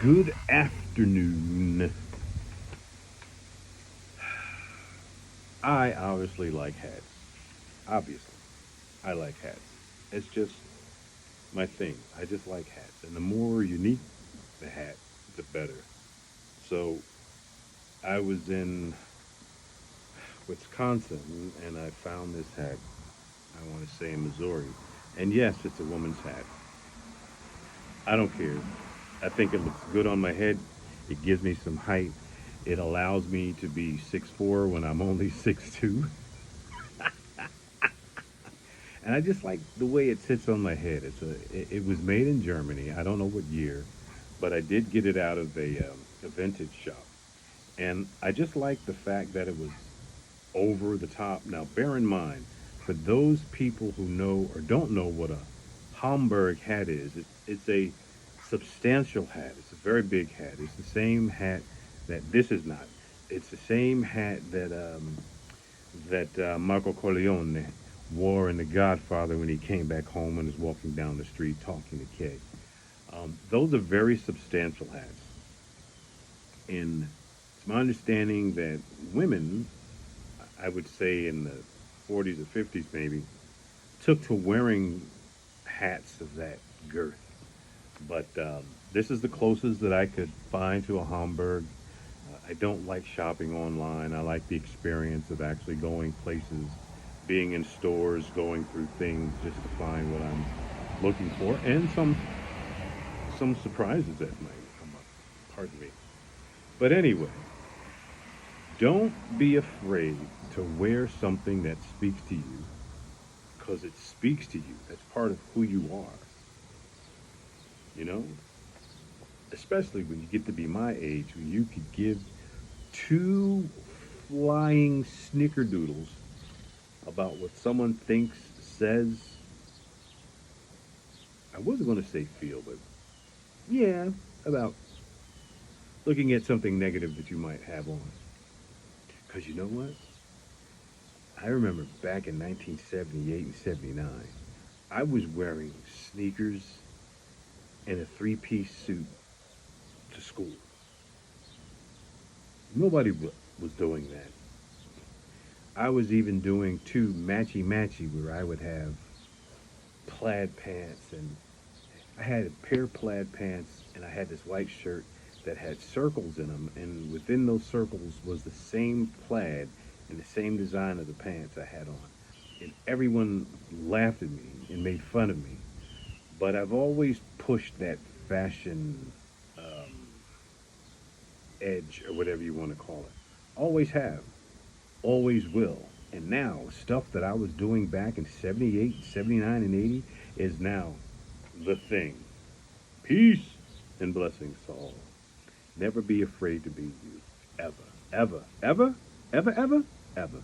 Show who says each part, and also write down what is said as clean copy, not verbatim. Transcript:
Speaker 1: Good afternoon. I obviously like hats. Obviously, I like hats. It's just my thing. I just like hats. And the more unique the hat, the better. So I was in Wisconsin and I found this hat, I want to say in Missouri. And yes, it's a woman's hat. I don't care. I think it looks good on my head. It gives me some height. It allows me to be 6'4" when I'm only 6'2". And I just like the way it sits on my head. It was made in Germany. I don't know what year, but I did get it out of a vintage shop, and I just like the fact that it was over the top. Now, bear in mind, for those people who know or don't know what a Hamburg hat is, it's a substantial hat. It's a very big hat. It's the same hat that this is not. It's the same hat that Marco Corleone wore in The Godfather when he came back home and was walking down the street talking to Kay. Those are very substantial hats. And it's my understanding that women, I would say in the 40s or 50s maybe, took to wearing hats of that girth. But this is the closest that I could find to a Hamburg. I don't like shopping online. I like the experience of actually going places, being in stores, going through things just to find what I'm looking for, and some surprises that might come up. Pardon me. But anyway, don't be afraid to wear something that speaks to you, because it speaks to you. That's part of who you are. You know, especially when you get to be my age, when you could give two flying snickerdoodles about what someone thinks, says. I wasn't going to say feel, but yeah, about looking at something negative that you might have on. Because you know what? I remember back in 1978 and 79, I was wearing sneakers and a three-piece suit to school. Nobody was doing that. I was even doing two matchy matchy where I would have plaid pants, and I had a pair of plaid pants and I had this white shirt that had circles in them, and within those circles was the same plaid and the same design of the pants I had on. And everyone laughed at me and made fun of me. But I've always pushed that fashion edge or whatever you want to call it. Always have, always will. And now, stuff that I was doing back in 78, 79, and 80 is now the thing. Peace and blessings to all. Never be afraid to be you. Ever. Ever. Ever. Ever. Ever. Ever.